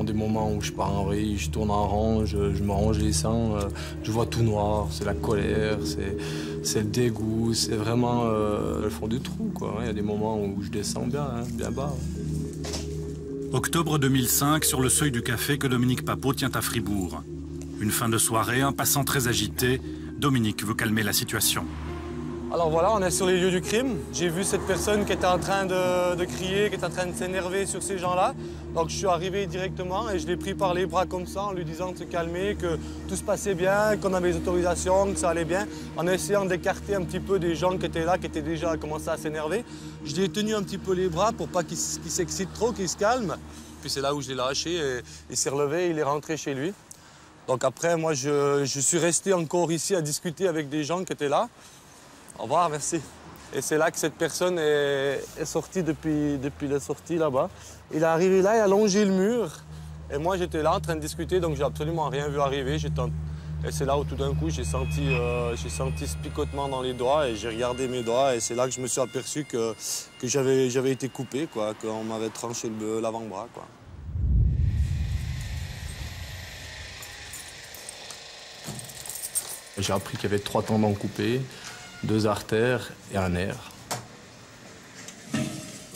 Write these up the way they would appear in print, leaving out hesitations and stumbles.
vraiment des moments où je pars en vrille, je tourne en rond, je me ronge les sangs, je vois tout noir, c'est la colère, c'est le dégoût, c'est vraiment le fond du trou, quoi. Il y a des moments où je descends bien, hein, bien bas. Octobre 2005, sur le seuil du café que Dominique Papot tient à Fribourg. Une fin de soirée, un passant très agité. Dominique veut calmer la situation. Alors voilà, on est sur les lieux du crime. J'ai vu cette personne qui était en train de crier, qui était en train de s'énerver sur ces gens-là. Donc je suis arrivé directement et je l'ai pris par les bras comme ça en lui disant de se calmer, que tout se passait bien, qu'on avait les autorisations, que ça allait bien, en essayant d'écarter un petit peu des gens qui étaient là, qui étaient déjà commencé à s'énerver. Je lui ai tenu un petit peu les bras pour pas qu'il s'excite trop, qu'il se calme. Puis c'est là où je l'ai lâché et il s'est relevé, il est rentré chez lui. Donc après, moi, je suis resté encore ici à discuter avec des gens qui étaient là. Au revoir, merci. Et c'est là que cette personne est sortie depuis la sortie là-bas. Il est arrivé là, il a longé le mur. Et moi, j'étais là en train de discuter, donc j'ai absolument rien vu arriver. Et c'est là où tout d'un coup, j'ai senti ce picotement dans les doigts et j'ai regardé mes doigts. Et c'est là que je me suis aperçu que j'avais été coupé, quoi, qu'on m'avait tranché l'avant-bras, quoi. J'ai appris qu'il y avait 3 tendons coupés, 2 artères et un nerf.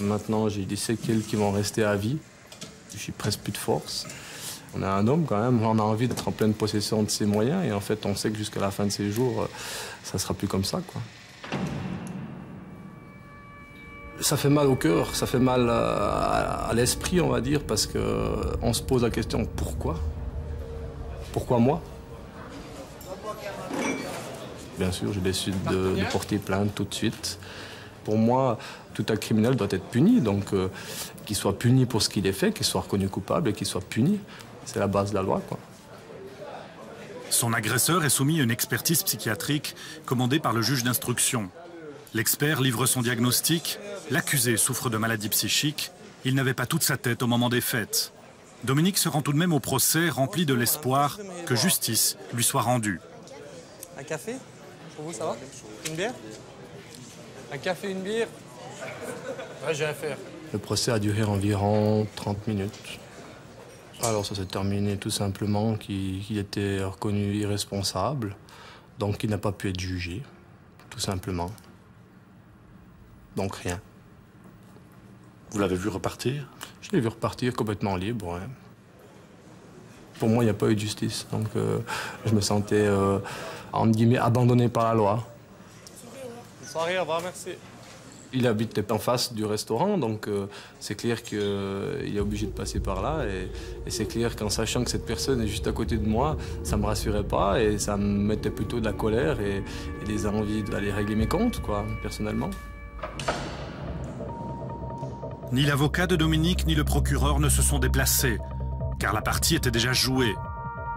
Maintenant, j'ai des séquelles qui vont rester à vie. Je suis presque plus de force. On est un homme quand même, on a envie d'être en pleine possession de ses moyens et en fait, on sait que jusqu'à la fin de ses jours, ça sera plus comme ça, quoi. Ça fait mal au cœur, ça fait mal à l'esprit, on va dire, parce qu'on se pose la question pourquoi? Pourquoi moi? Bien sûr, j'ai décidé de porter plainte tout de suite. Pour moi, tout acte criminel doit être puni, donc qu'il soit puni pour ce qu'il ait fait, qu'il soit reconnu coupable et qu'il soit puni. C'est la base de la loi, quoi. Son agresseur est soumis à une expertise psychiatrique commandée par le juge d'instruction. L'expert livre son diagnostic. L'accusé souffre de maladie psychique. Il n'avait pas toute sa tête au moment des faits. Dominique se rend tout de même au procès, rempli de l'espoir que justice lui soit rendue. Un café? Pour vous, ça va? Une bière? Un café, une bière? Ouais, j'ai à faire. Le procès a duré environ 30 minutes. Alors ça s'est terminé tout simplement qu'il était reconnu irresponsable, donc il n'a pas pu être jugé, tout simplement. Donc rien. Vous l'avez vu repartir? Je l'ai vu repartir complètement libre, ouais. Pour moi, il n'y a pas eu de justice, donc je me sentais, entre guillemets, abandonné par la loi. Bonne soirée, au revoir, merci. Il habite en face du restaurant, donc c'est clair qu'il est obligé de passer par là. Et c'est clair qu'en sachant que cette personne est juste à côté de moi, ça ne me rassurait pas et ça me mettait plutôt de la colère et des envies d'aller régler mes comptes, quoi, personnellement. Ni l'avocat de Dominique ni le procureur ne se sont déplacés, car la partie était déjà jouée.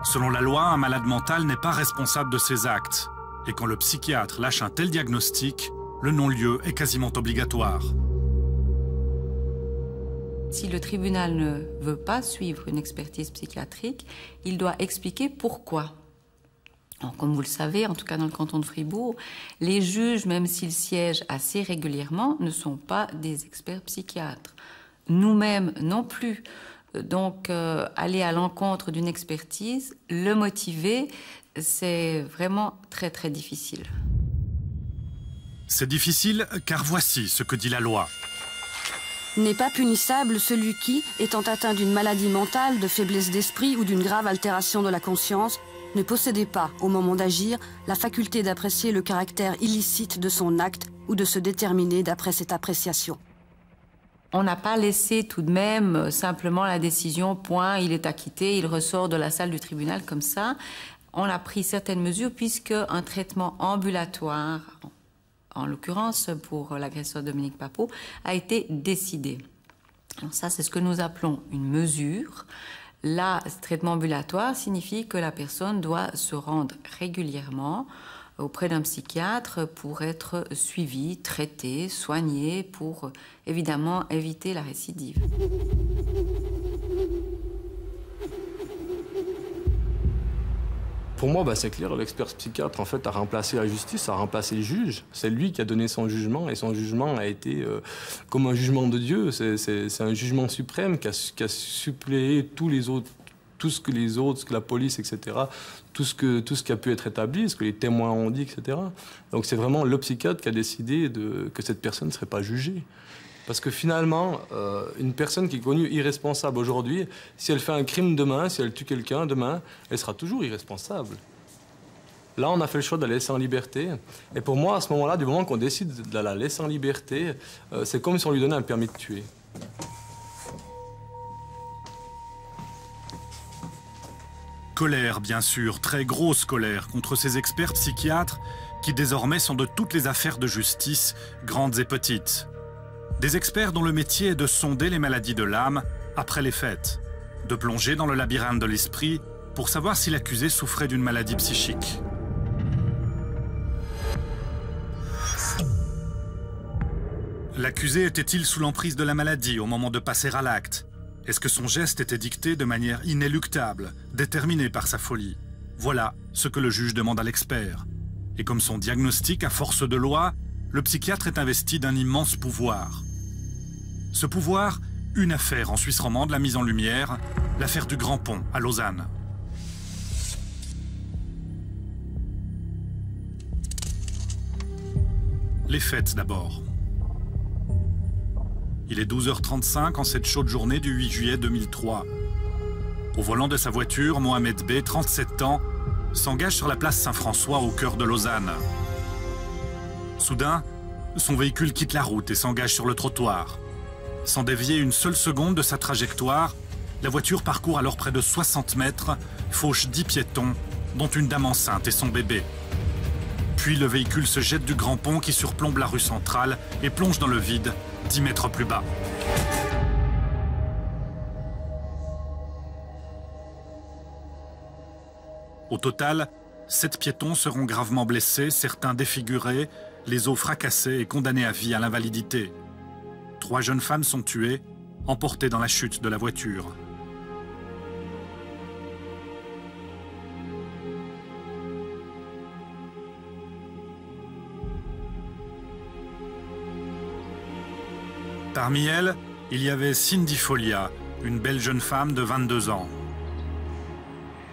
Selon la loi, un malade mental n'est pas responsable de ses actes. Et quand le psychiatre lâche un tel diagnostic, le non-lieu est quasiment obligatoire. Si le tribunal ne veut pas suivre une expertise psychiatrique, il doit expliquer pourquoi. Alors, comme vous le savez, en tout cas dans le canton de Fribourg, les juges, même s'ils siègent assez régulièrement, ne sont pas des experts psychiatres. Nous-mêmes non plus. Donc, aller à l'encontre d'une expertise, le motiver, c'est vraiment très, très difficile. C'est difficile car voici ce que dit la loi. N'est pas punissable celui qui, étant atteint d'une maladie mentale, de faiblesse d'esprit ou d'une grave altération de la conscience, ne possédait pas, au moment d'agir, la faculté d'apprécier le caractère illicite de son acte ou de se déterminer d'après cette appréciation. On n'a pas laissé tout de même simplement la décision, point, il est acquitté, il ressort de la salle du tribunal comme ça. On a pris certaines mesures puisque un traitement ambulatoire, en l'occurrence pour l'agresseur Dominique Papot, a été décidé. Alors ça, c'est ce que nous appelons une mesure. Là, ce traitement ambulatoire signifie que la personne doit se rendre régulièrement auprès d'un psychiatre pour être suivie, traitée, soignée, pour évidemment éviter la récidive. Pour moi, c'est clair, l'expert psychiatre en fait, a remplacé la justice, a remplacé le juge. C'est lui qui a donné son jugement et son jugement a été comme un jugement de Dieu. C'est un jugement suprême qui a suppléé tous les autres, tout ce que la police, etc., tout ce qui a pu être établi, ce que les témoins ont dit, etc. Donc c'est vraiment le psychiatre qui a décidé que cette personne ne serait pas jugée. Parce que finalement, une personne qui est connue irresponsable aujourd'hui, si elle fait un crime demain, si elle tue quelqu'un demain, elle sera toujours irresponsable. Là, on a fait le choix de la laisser en liberté. Et pour moi, à ce moment-là, du moment qu'on décide de la laisser en liberté, c'est comme si on lui donnait un permis de tuer. Colère, bien sûr, très grosse colère contre ces experts psychiatres qui désormais sont de toutes les affaires de justice, grandes et petites. Des experts dont le métier est de sonder les maladies de l'âme après les faits, de plonger dans le labyrinthe de l'esprit pour savoir si l'accusé souffrait d'une maladie psychique. L'accusé était-il sous l'emprise de la maladie au moment de passer à l'acte? Est-ce que son geste était dicté de manière inéluctable, déterminé par sa folie? Voilà ce que le juge demande à l'expert. Et comme son diagnostic à force de loi, le psychiatre est investi d'un immense pouvoir. Ce pouvoir, une affaire en Suisse romande l'a mise en lumière, l'affaire du Grand Pont à Lausanne. Les faits d'abord. Il est 12h35 en cette chaude journée du 8 juillet 2003. Au volant de sa voiture, Mohamed B, 37 ans, s'engage sur la place Saint-François au cœur de Lausanne. Soudain, son véhicule quitte la route et s'engage sur le trottoir. Sans dévier une seule seconde de sa trajectoire, la voiture parcourt alors près de 60 mètres, fauche 10 piétons, dont une dame enceinte et son bébé. Puis le véhicule se jette du grand pont qui surplombe la rue centrale et plonge dans le vide, 10 mètres plus bas. Au total, 7 piétons seront gravement blessés, certains défigurés, les os fracassés et condamnés à vie à l'invalidité. 3 jeunes femmes sont tuées, emportées dans la chute de la voiture. Parmi elles, il y avait Cindy Folia, une belle jeune femme de 22 ans.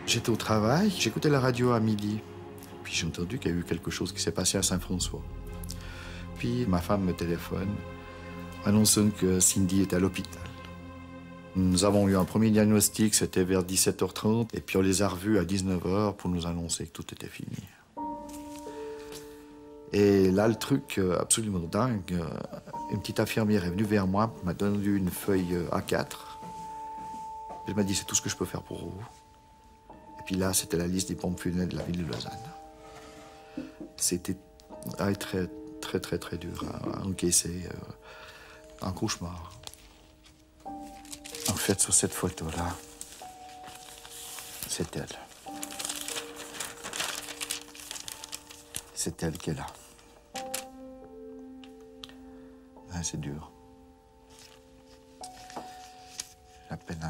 J'étais au travail, j'écoutais la radio à midi. Puis j'ai entendu qu'il y a eu quelque chose qui s'est passé à Saint-François. Puis ma femme me téléphone, annonçant que Cindy est à l'hôpital. Nous avons eu un premier diagnostic, c'était vers 17h30, et puis on les a revus à 19h pour nous annoncer que tout était fini. Et là, le truc absolument dingue, une petite infirmière est venue vers moi, m'a donné une feuille A4. Elle m'a dit, c'est tout ce que je peux faire pour vous. Et puis là, c'était la liste des pompes funèbres de la ville de Lausanne. C'était très dur à encaisser, un cauchemar. En fait, sur cette photo-là, c'est elle. C'est elle qui est là. Ouais, c'est dur. J'ai la peine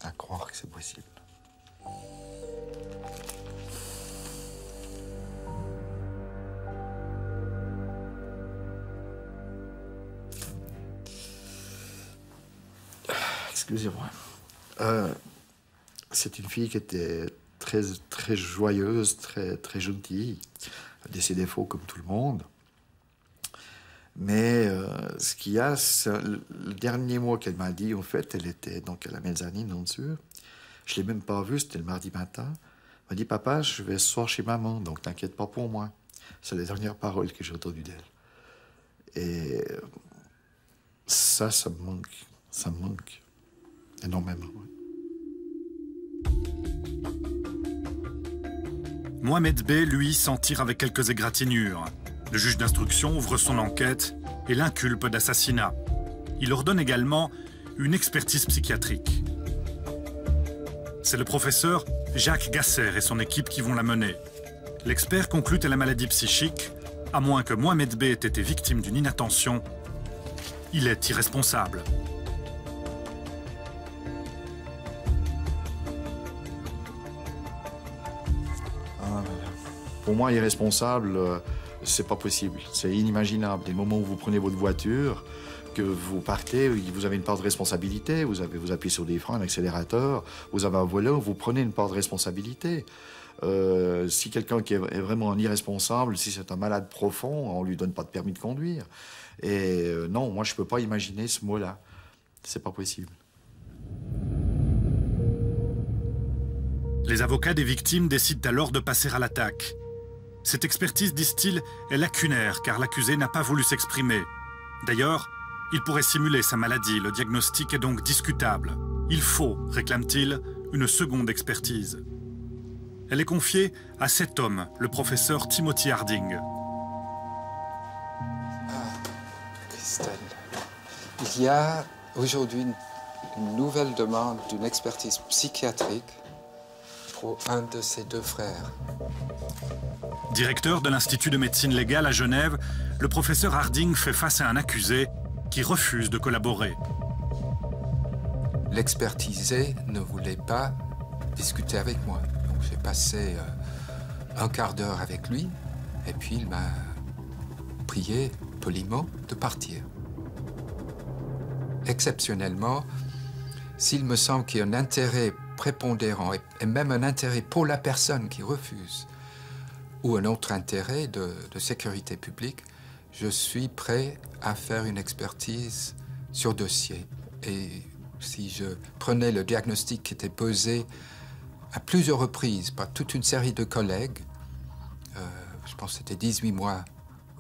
à croire que c'est possible. Excusez-moi. C'est une fille qui était très joyeuse, très gentille. Elle a des défauts comme tout le monde. Mais ce qu'il y a, le dernier mot qu'elle m'a dit, en fait, elle était donc à la mezzanine, non sûr. Je ne l'ai même pas vue, c'était le mardi matin. Elle m'a dit, papa, je vais ce soir chez maman, donc t'inquiète pas pour moi. C'est les dernières paroles que j'ai entendues d'elle. Et ça me manque. Ça me manque énormément. Ouais. Mohamed B, lui, s'en tire avec quelques égratignures. Le juge d'instruction ouvre son enquête et l'inculpe d'assassinat. Il ordonne également une expertise psychiatrique. C'est le professeur Jacques Gasser et son équipe qui vont la mener. L'expert conclut à la maladie psychique, à moins que Mohamed B ait été victime d'une inattention. Il est irresponsable. Pour moi, irresponsable, c'est pas possible, c'est inimaginable. Dès le moment où vous prenez votre voiture, que vous partez, vous avez une part de responsabilité, vous appuyez sur des freins, un accélérateur, vous avez un volant, vous prenez une part de responsabilité. Si quelqu'un qui est vraiment un irresponsable, si c'est un malade profond, on lui donne pas de permis de conduire. Et non, moi je peux pas imaginer ce mot-là. C'est pas possible. Les avocats des victimes décident alors de passer à l'attaque. Cette expertise, disent-ils, est lacunaire car l'accusé n'a pas voulu s'exprimer. D'ailleurs, il pourrait simuler sa maladie, le diagnostic est donc discutable. Il faut, réclame-t-il, une seconde expertise. Elle est confiée à cet homme, le professeur Timothy Harding. Christelle, il y a aujourd'hui une nouvelle demande d'une expertise psychiatrique pour un de ses deux frères. Directeur de l'Institut de médecine légale à Genève, le professeur Harding fait face à un accusé qui refuse de collaborer. L'expertisé ne voulait pas discuter avec moi. Donc j'ai passé un quart d'heure avec lui et puis il m'a prié poliment de partir. Exceptionnellement, s'il me semble qu'il y a un intérêt prépondérant et même un intérêt pour la personne qui refuse ou un autre intérêt de sécurité publique, je suis prêt à faire une expertise sur dossier. Et si je prenais le diagnostic qui était posé à plusieurs reprises par toute une série de collègues, je pense que c'était 18 mois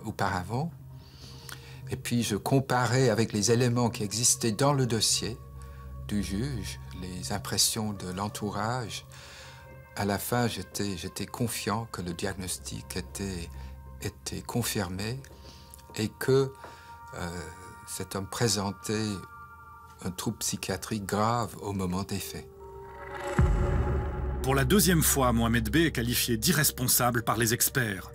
auparavant, et puis je comparais avec les éléments qui existaient dans le dossier du juge, les impressions de l'entourage, à la fin j'étais confiant que le diagnostic était confirmé et que cet homme présentait un trouble psychiatrique grave au moment des faits. Pour la deuxième fois, Mohamed B est qualifié d'irresponsable par les experts.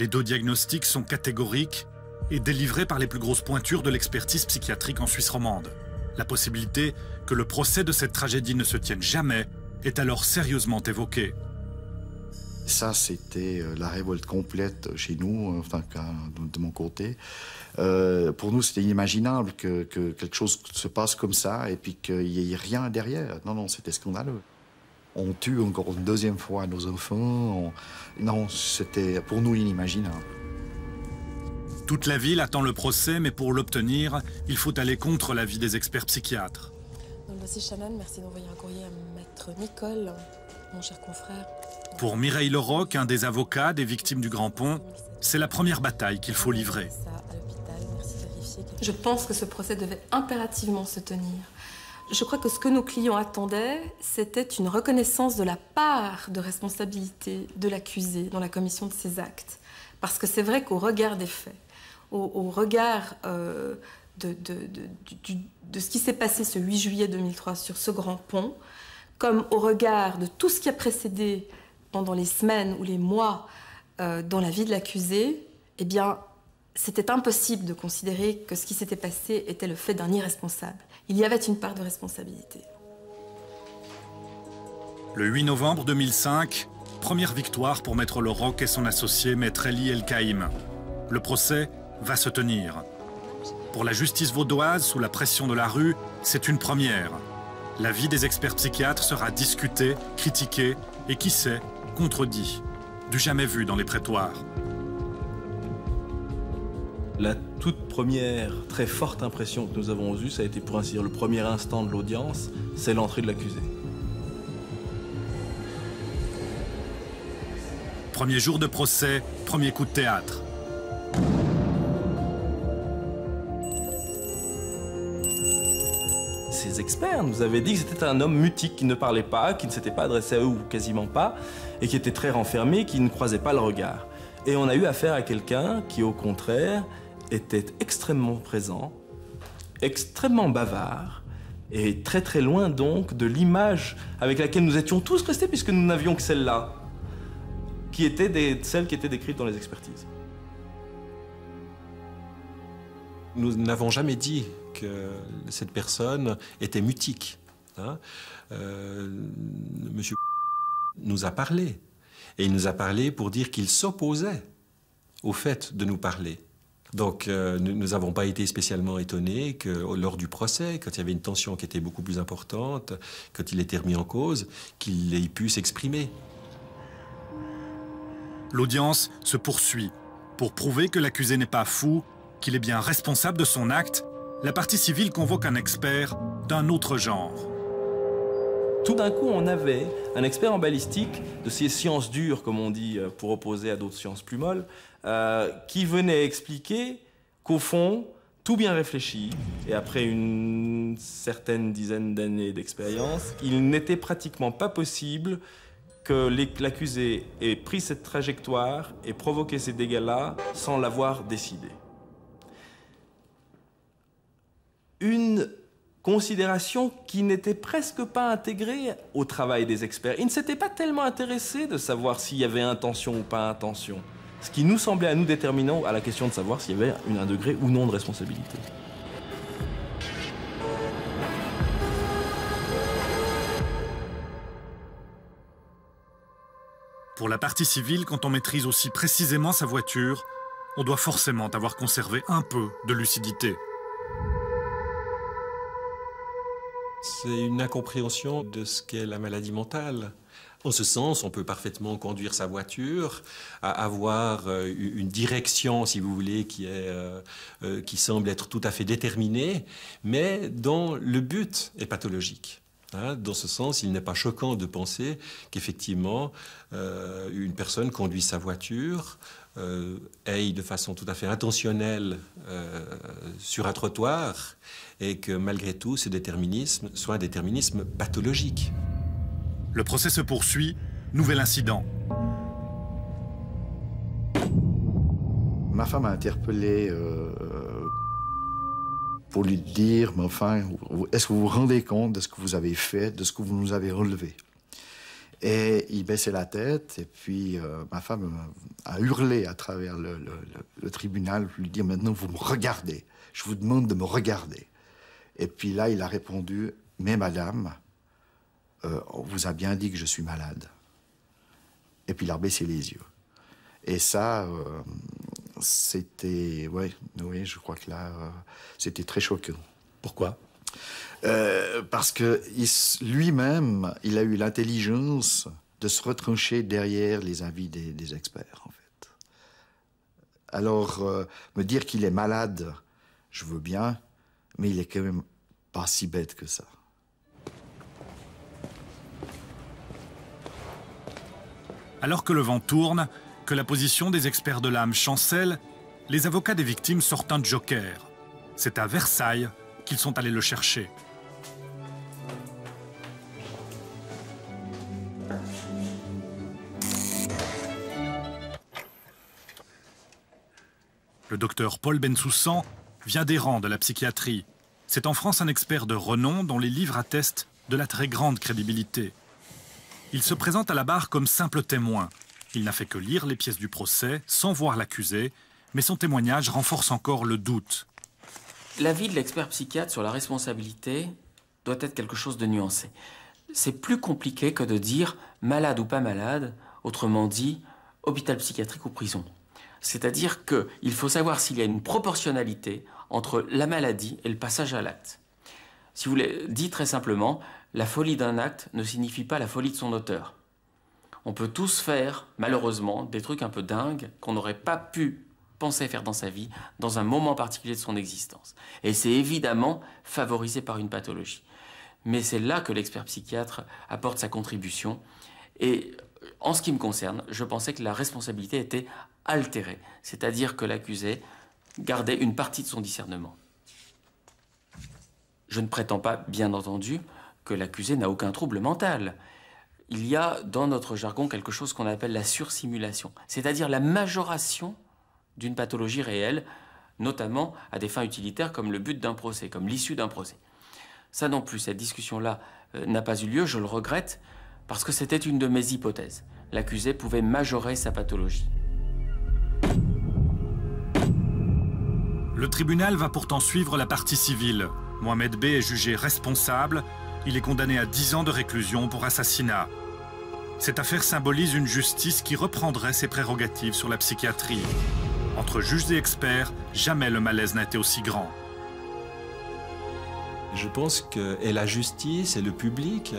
Les deux diagnostics sont catégoriques et délivrés par les plus grosses pointures de l'expertise psychiatrique en Suisse romande. La possibilité que le procès de cette tragédie ne se tienne jamais est alors sérieusement évoquée. Ça, c'était la révolte complète chez nous, enfin, de mon côté. Pour nous, c'était inimaginable que quelque chose se passe comme ça et puis qu'il n'y ait rien derrière. Non, non, c'était scandaleux. On tue encore une deuxième fois nos enfants. Non, c'était pour nous inimaginable. Toute la ville attend le procès, mais pour l'obtenir, il faut aller contre l'avis des experts psychiatres. Dans le dossier Shannon, merci d'envoyer un courrier à maître Nicole, mon cher confrère. Pour Mireille Leroc, un des avocats des victimes du Grand Pont, c'est la première bataille qu'il faut livrer. Je pense que ce procès devait impérativement se tenir. Je crois que ce que nos clients attendaient, c'était une reconnaissance de la part de responsabilité de l'accusé dans la commission de ces actes. Parce que c'est vrai qu'au regard des faits, au regard de ce qui s'est passé ce 8 juillet 2003 sur ce grand pont, comme au regard de tout ce qui a précédé pendant les semaines ou les mois dans la vie de l'accusé, eh bien, c'était impossible de considérer que ce qui s'était passé était le fait d'un irresponsable. Il y avait une part de responsabilité. Le 8 novembre 2005, première victoire pour Maître Leroc et son associé Maître Eli El-Kaïm. Le procès va se tenir. Pour la justice vaudoise, sous la pression de la rue, c'est une première. L'avis des experts psychiatres sera discuté, critiqué et, qui sait, contredit. Du jamais vu dans les prétoires. La toute première très forte impression que nous avons eue, ça a été pour ainsi dire le premier instant de l'audience, c'est l'entrée de l'accusé. Premier jour de procès, premier coup de théâtre. Ces experts nous avaient dit que c'était un homme mutique qui ne parlait pas, qui ne s'était pas adressé à eux ou quasiment pas, et qui était très renfermé, qui ne croisait pas le regard. Et on a eu affaire à quelqu'un qui, au contraire, était extrêmement présent, extrêmement bavard, et très très loin donc de l'image avec laquelle nous étions tous restés, puisque nous n'avions que celle-là, qui était celle qui était décrite dans les expertises. Nous n'avons jamais dit que cette personne était mutique. Hein. Monsieur nous a parlé. Et il nous a parlé pour dire qu'il s'opposait au fait de nous parler. Donc nous n'avons pas été spécialement étonnés que lors du procès, quand il y avait une tension qui était beaucoup plus importante, quand il était remis en cause, qu'il ait pu s'exprimer. L'audience se poursuit. Pour prouver que l'accusé n'est pas fou, qu'il est bien responsable de son acte, la partie civile convoque un expert d'un autre genre. Tout d'un coup, on avait un expert en balistique, de ces sciences dures, comme on dit, pour opposer à d'autres sciences plus molles, qui venait expliquer qu'au fond, tout bien réfléchi, et après une certaine dizaine d'années d'expérience, il n'était pratiquement pas possible que l'accusé ait pris cette trajectoire et provoqué ces dégâts-là sans l'avoir décidé. Une considération qui n'était presque pas intégrée au travail des experts. Ils ne s'étaient pas tellement intéressés de savoir s'il y avait intention ou pas intention, ce qui nous semblait à nous déterminant à la question de savoir s'il y avait un degré ou non de responsabilité. Pour la partie civile, quand on maîtrise aussi précisément sa voiture, on doit forcément avoir conservé un peu de lucidité. C'est une incompréhension de ce qu'est la maladie mentale. En ce sens, on peut parfaitement conduire sa voiture, avoir une direction, si vous voulez, qui semble être tout à fait déterminée, mais dont le but est pathologique. Dans ce sens, il n'est pas choquant de penser qu'effectivement, une personne conduit sa voiture, aille de façon tout à fait intentionnelle sur un trottoir, et que malgré tout, ce déterminisme soit un déterminisme pathologique. Le procès se poursuit. Nouvel incident. Ma femme a interpellé pour lui dire, mais enfin, est-ce que vous vous rendez compte de ce que vous avez fait, de ce que vous nous avez relevé? Et il baissait la tête, et puis ma femme a hurlé à travers le tribunal pour lui dire, maintenant vous me regardez, je vous demande de me regarder. Et puis là, il a répondu, mais madame, on vous a bien dit que je suis malade. Et puis il a baissé les yeux. Et ça, c'était... Oui, je crois que là, c'était très choquant. Pourquoi? Parce que lui-même, il a eu l'intelligence de se retrancher derrière les avis des experts, en fait. Alors, me dire qu'il est malade, je veux bien, mais il est quand même pas si bête que ça. Alors que le vent tourne, que la position des experts de l'âme chancelle, les avocats des victimes sortent un joker. C'est à Versailles qu'ils sont allés le chercher. Le docteur Paul Bensoussan vient des rangs de la psychiatrie. C'est en France un expert de renom dont les livres attestent de la très grande crédibilité. Il se présente à la barre comme simple témoin. Il n'a fait que lire les pièces du procès sans voir l'accusé, mais son témoignage renforce encore le doute. L'avis de l'expert psychiatre sur la responsabilité doit être quelque chose de nuancé. C'est plus compliqué que de dire malade ou pas malade, autrement dit, hôpital psychiatrique ou prison. C'est-à-dire qu'il faut savoir s'il y a une proportionnalité entre la maladie et le passage à l'acte. Si vous voulez, dit très simplement, la folie d'un acte ne signifie pas la folie de son auteur. On peut tous faire, malheureusement, des trucs un peu dingues qu'on n'aurait pas pu penser faire dans sa vie, dans un moment particulier de son existence. Et c'est évidemment favorisé par une pathologie. Mais c'est là que l'expert psychiatre apporte sa contribution. Et en ce qui me concerne, je pensais que la responsabilité était altérée, c'est-à-dire que l'accusé gardait une partie de son discernement. Je ne prétends pas, bien entendu, que l'accusé n'a aucun trouble mental. Il y a dans notre jargon quelque chose qu'on appelle la sursimulation, c'est-à-dire la majoration d'une pathologie réelle, notamment à des fins utilitaires comme le but d'un procès, comme l'issue d'un procès. Ça non plus, cette discussion-là n'a pas eu lieu, je le regrette, parce que c'était une de mes hypothèses. L'accusé pouvait majorer sa pathologie. Le tribunal va pourtant suivre la partie civile. Mohamed B est jugé responsable. Il est condamné à 10 ans de réclusion pour assassinat. Cette affaire symbolise une justice qui reprendrait ses prérogatives sur la psychiatrie. Entre juges et experts, jamais le malaise n'a été aussi grand. Je pense que et la justice et le public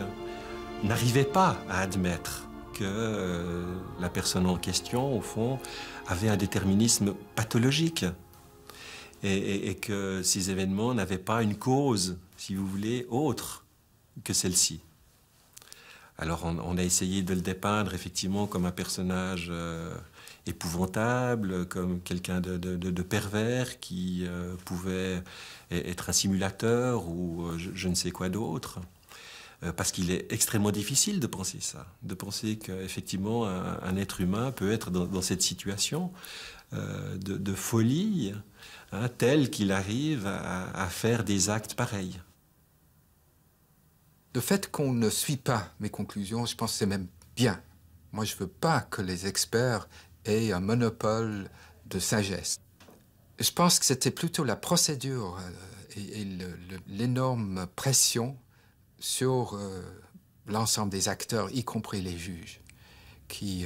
n'arrivaient pas à admettre que la personne en question, au fond, avait un déterminisme pathologique et que ces événements n'avaient pas une cause, si vous voulez, autre que celle-ci. Alors on a essayé de le dépeindre effectivement comme un personnage épouvantable, comme quelqu'un de pervers qui pouvait être un simulateur ou je ne sais quoi d'autre. Parce qu'il est extrêmement difficile de penser ça, de penser qu'effectivement un être humain peut être dans cette situation de folie, hein, telle qu'il arrive à faire des actes pareils. Le fait qu'on ne suit pas mes conclusions, je pense que c'est même bien. Moi, je ne veux pas que les experts aient un monopole de sagesse. Je pense que c'était plutôt la procédure et l'énorme pression sur l'ensemble des acteurs, y compris les juges, qui,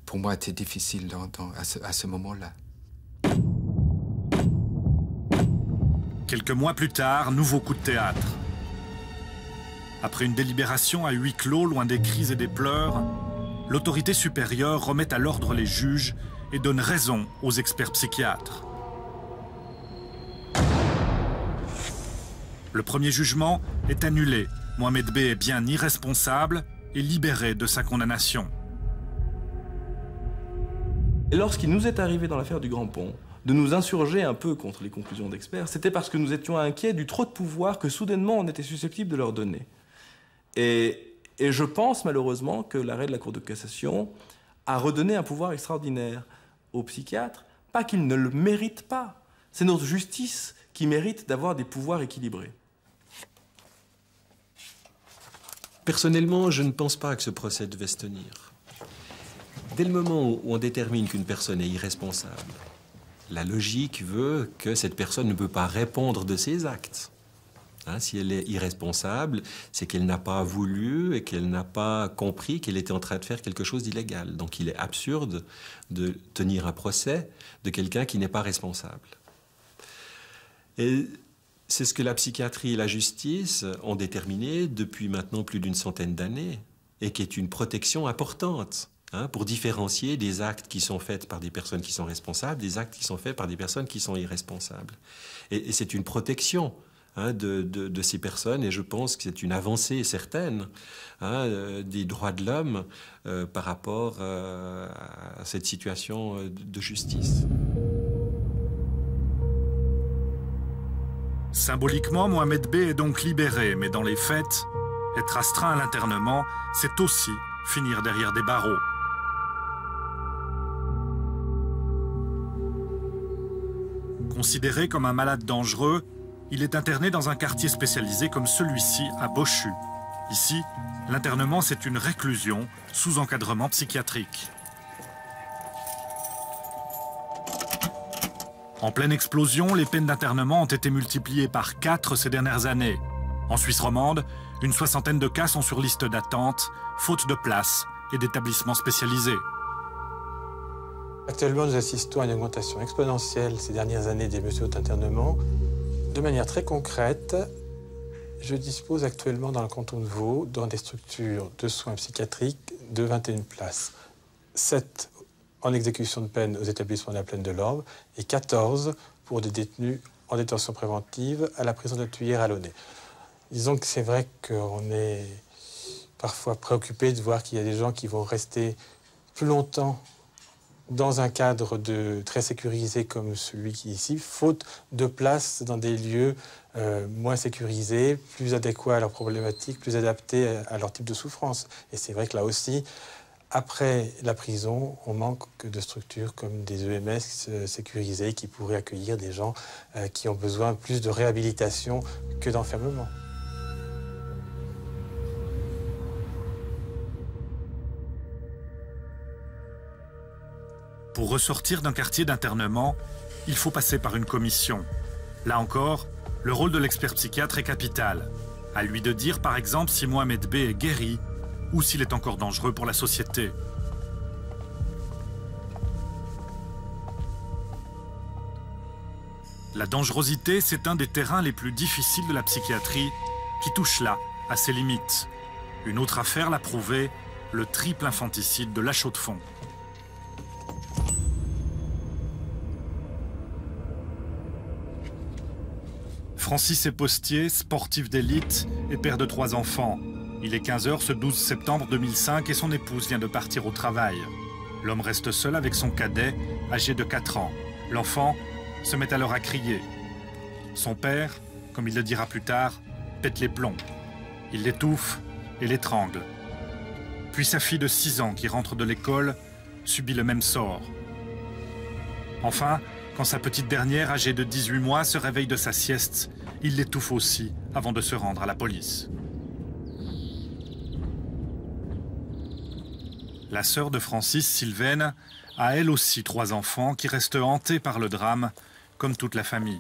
pour moi, était difficile à ce moment-là. Quelques mois plus tard, nouveau coup de théâtre. Après une délibération à huis clos, loin des cris et des pleurs, l'autorité supérieure remet à l'ordre les juges et donne raison aux experts psychiatres. Le premier jugement est annulé. Mohamed B est bien irresponsable et libéré de sa condamnation. Et lorsqu'il nous est arrivé dans l'affaire du Grand Pont de nous insurger un peu contre les conclusions d'experts, c'était parce que nous étions inquiets du trop de pouvoir que soudainement on était susceptible de leur donner. Et je pense malheureusement que l'arrêt de la Cour de cassation a redonné un pouvoir extraordinaire aux psychiatres, pas qu'ils ne le méritent pas. C'est notre justice qui mérite d'avoir des pouvoirs équilibrés. Personnellement, je ne pense pas que ce procès devait se tenir. Dès le moment où on détermine qu'une personne est irresponsable, la logique veut que cette personne ne peut pas répondre de ses actes. Hein, si elle est irresponsable, c'est qu'elle n'a pas voulu et qu'elle n'a pas compris qu'elle était en train de faire quelque chose d'illégal. Donc il est absurde de tenir un procès de quelqu'un qui n'est pas responsable. Et c'est ce que la psychiatrie et la justice ont déterminé depuis maintenant plus d'une centaine d'années et qui est une protection importante, hein, pour différencier des actes qui sont faits par des personnes qui sont responsables des actes qui sont faits par des personnes qui sont irresponsables. Et c'est une protection, hein, de ces personnes, et je pense que c'est une avancée certaine, hein, des droits de l'homme par rapport à cette situation de justice. Symboliquement, Mohamed B est donc libéré, mais dans les faits, être astreint à l'internement, c'est aussi finir derrière des barreaux. Considéré comme un malade dangereux, il est interné dans un quartier spécialisé comme celui-ci à Bochu. Ici, l'internement, c'est une réclusion sous encadrement psychiatrique. En pleine explosion, les peines d'internement ont été multipliées par 4 ces dernières années. En Suisse romande, une soixantaine de cas sont sur liste d'attente, faute de place et d'établissements spécialisés. Actuellement, nous assistons à une augmentation exponentielle ces dernières années des mesures d'internement. De manière très concrète, je dispose actuellement dans le canton de Vaud, dans des structures de soins psychiatriques, de 21 places. 7 en exécution de peine aux établissements de la Plaine de l'Orbe et 14 pour des détenus en détention préventive à la prison de Thuir à Launay. Disons que c'est vrai qu'on est parfois préoccupé de voir qu'il y a des gens qui vont rester plus longtemps dans un cadre très sécurisé comme celui qui est ici, faute de place dans des lieux moins sécurisés, plus adéquats à leurs problématiques, plus adaptés à leur type de souffrance. Et c'est vrai que là aussi, après la prison, on manque de structures comme des EMS sécurisées qui pourraient accueillir des gens qui ont besoin plus de réhabilitation que d'enfermement. Pour ressortir d'un quartier d'internement, il faut passer par une commission. Là encore, le rôle de l'expert psychiatre est capital. À lui de dire, par exemple, si Mohamed B est guéri ou s'il est encore dangereux pour la société. La dangerosité, c'est un des terrains les plus difficiles de la psychiatrie, qui touche là à ses limites. Une autre affaire l'a prouvé, le triple infanticide de La Chaux-de-Fonds. Francis est postier, sportif d'élite et père de 3 enfants. Il est 15 h ce 12 septembre 2005 et son épouse vient de partir au travail. L'homme reste seul avec son cadet, âgé de 4 ans. L'enfant se met alors à crier. Son père, comme il le dira plus tard, pète les plombs. Il l'étouffe et l'étrangle. Puis sa fille de 6 ans qui rentre de l'école subit le même sort. Enfin, quand sa petite dernière, âgée de 18 mois, se réveille de sa sieste, il l'étouffe aussi avant de se rendre à la police. La sœur de Francis, Sylvaine, a elle aussi 3 enfants qui restent hantés par le drame, comme toute la famille.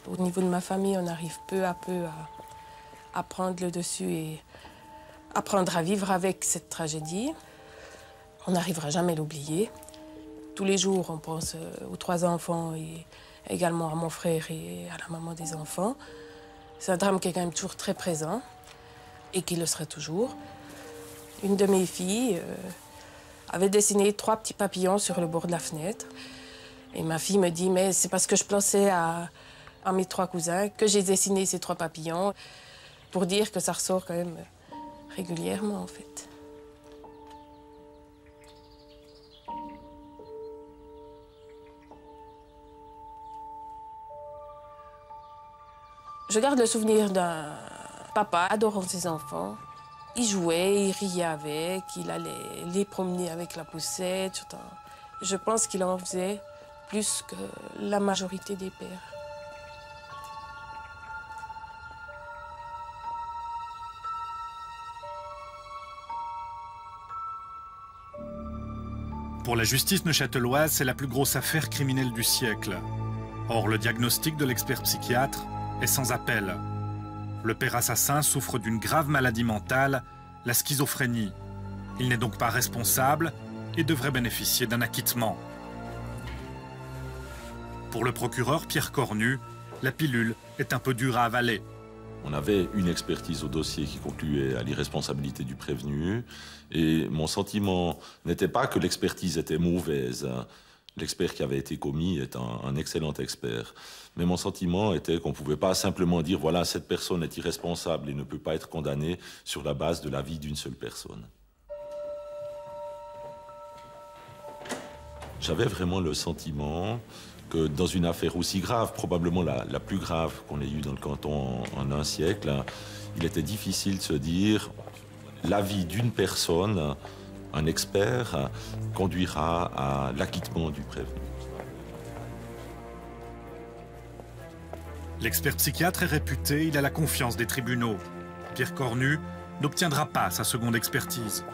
Au niveau de ma famille, on arrive peu à peu à prendre le dessus et apprendre à vivre avec cette tragédie. On n'arrivera jamais à l'oublier. Tous les jours, on pense aux 3 enfants et également à mon frère et à la maman des enfants. C'est un drame qui est quand même toujours très présent et qui le sera toujours. Une de mes filles avait dessiné 3 petits papillons sur le bord de la fenêtre. Et ma fille me dit, mais c'est parce que je pensais à mes 3 cousins que j'ai dessiné ces 3 papillons, pour dire que ça ressort quand même régulièrement, en fait. Je garde le souvenir d'un papa adorant ses enfants. Il jouait, il riait avec, il allait les promener avec la poussette. Je pense qu'il en faisait plus que la majorité des pères. Pour la justice neuchâteloise, c'est la plus grosse affaire criminelle du siècle. Or, le diagnostic de l'expert psychiatre est sans appel. Le père assassin souffre d'une grave maladie mentale, la schizophrénie. Il n'est donc pas responsable et devrait bénéficier d'un acquittement. Pour le procureur Pierre Cornu, la pilule est un peu dure à avaler. On avait une expertise au dossier qui concluait à l'irresponsabilité du prévenu. Et mon sentiment n'était pas que l'expertise était mauvaise. L'expert qui avait été commis est un excellent expert. Mais mon sentiment était qu'on ne pouvait pas simplement dire « voilà, cette personne est irresponsable et ne peut pas être condamnée sur la base de l'avis d'une seule personne ». J'avais vraiment le sentiment que dans une affaire aussi grave, probablement la plus grave qu'on ait eue dans le canton en un siècle, il était difficile de se dire l'avis d'une personne, un expert, conduira à l'acquittement du prévenu. L'expert psychiatre est réputé, il a la confiance des tribunaux. Pierre Cornu n'obtiendra pas sa seconde expertise.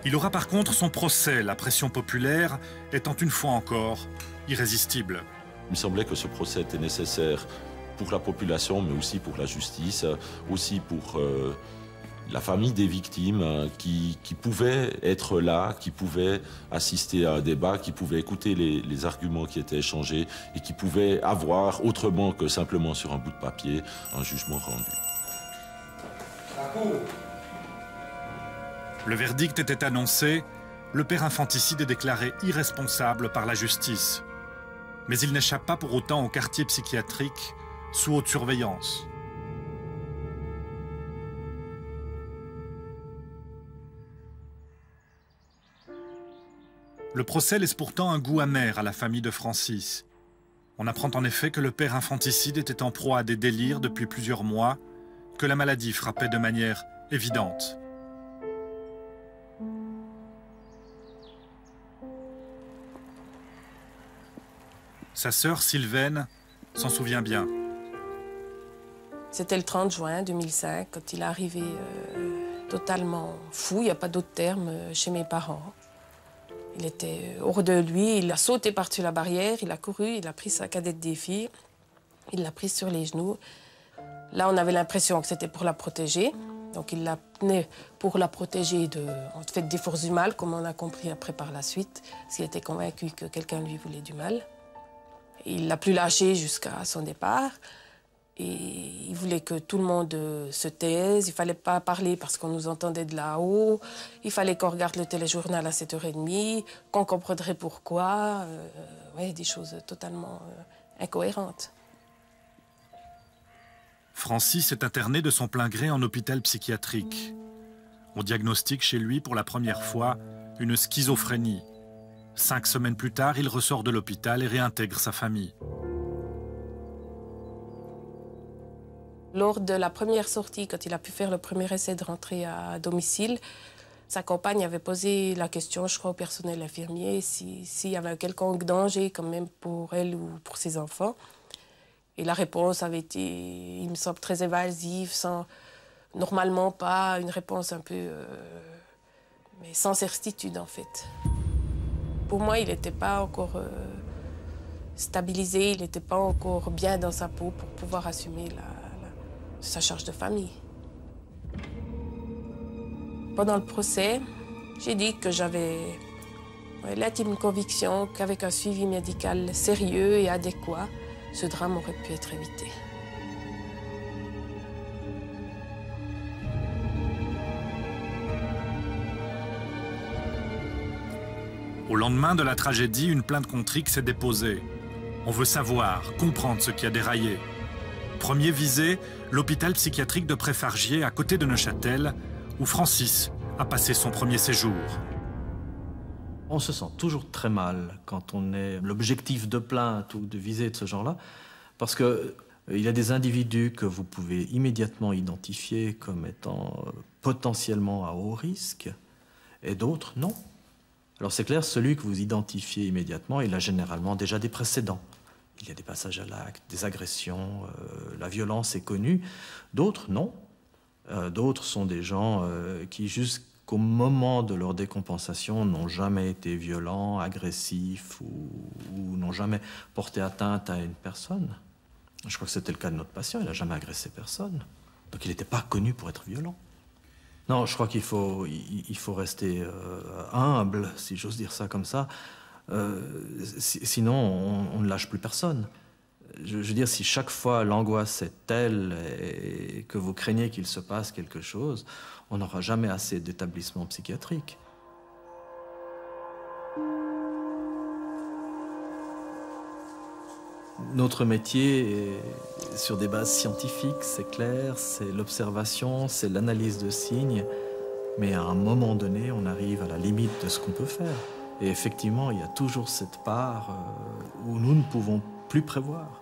Il aura par contre son procès, la pression populaire étant une fois encore irrésistible. Il me semblait que ce procès était nécessaire pour la population, mais aussi pour la justice, aussi pour la famille des victimes qui pouvaient être là, qui pouvaient assister à un débat, qui pouvaient écouter les arguments qui étaient échangés et qui pouvaient avoir, autrement que simplement sur un bout de papier, un jugement rendu. Le verdict était annoncé, le père infanticide est déclaré irresponsable par la justice. Mais il n'échappe pas pour autant au quartier psychiatrique sous haute surveillance. Le procès laisse pourtant un goût amer à la famille de Francis. On apprend en effet que le père infanticide était en proie à des délires depuis plusieurs mois, que la maladie frappait de manière évidente. Sa sœur Sylvaine s'en souvient bien. C'était le 30 juin 2005, quand il est arrivé totalement fou, il n'y a pas d'autre terme, chez mes parents. Il était hors de lui, il a sauté par-dessus la barrière, il a couru, il a pris sa cadette des filles, il l'a prise sur les genoux. Là, on avait l'impression que c'était pour la protéger. Donc il la tenait pour la protéger des forces du mal, comme on a compris après par la suite, parce qu'il était convaincu que quelqu'un lui voulait du mal. Il l'a plus lâchée jusqu'à son départ. Et il voulait que tout le monde se taise, il ne fallait pas parler parce qu'on nous entendait de là-haut, il fallait qu'on regarde le téléjournal à 7h30, qu'on comprendrait pourquoi, ouais, des choses totalement incohérentes. Francis est interné de son plein gré en hôpital psychiatrique. On diagnostique chez lui pour la première fois une schizophrénie. 5 semaines plus tard, il ressort de l'hôpital et réintègre sa famille. Lors de la première sortie, quand il a pu faire le premier essai de rentrer à domicile, sa compagne avait posé la question, je crois, au personnel infirmier, s'il y avait un quelconque danger quand même pour elle ou pour ses enfants. Et la réponse avait été, il me semble, très évasive, normalement pas, une réponse un peu... mais sans certitude, en fait. Pour moi, il n'était pas encore stabilisé, il n'était pas encore bien dans sa peau pour pouvoir assumer sa charge de famille. Pendant le procès, j'ai dit que j'avais l'intime conviction qu'avec un suivi médical sérieux et adéquat, ce drame aurait pu être évité. Au lendemain de la tragédie, une plainte contre X est déposée. On veut savoir, comprendre ce qui a déraillé. Premier visé, l'hôpital psychiatrique de Préfargier, à côté de Neuchâtel, où Francis a passé son premier séjour. On se sent toujours très mal quand on est l'objectif de plainte ou de visée de ce genre-là, parce qu'il y a des individus que vous pouvez immédiatement identifier comme étant potentiellement à haut risque, et d'autres non. Alors c'est clair, celui que vous identifiez immédiatement, il a généralement déjà des précédents. Il y a des passages à l'acte, des agressions, la violence est connue. D'autres, non. D'autres sont des gens qui, jusqu'au moment de leur décompensation, n'ont jamais été violents, agressifs ou n'ont jamais porté atteinte à une personne. Je crois que c'était le cas de notre patient, il n'a jamais agressé personne. Donc il n'était pas connu pour être violent. Non, je crois qu'il faut rester humble, si j'ose dire ça comme ça. Sinon, on ne lâche plus personne. Je veux dire, si chaque fois l'angoisse est telle et que vous craignez qu'il se passe quelque chose, on n'aura jamais assez d'établissements psychiatriques. Notre métier est sur des bases scientifiques, c'est clair, c'est l'observation, c'est l'analyse de signes, mais à un moment donné, on arrive à la limite de ce qu'on peut faire. Et effectivement, il y a toujours cette part où nous ne pouvons plus prévoir.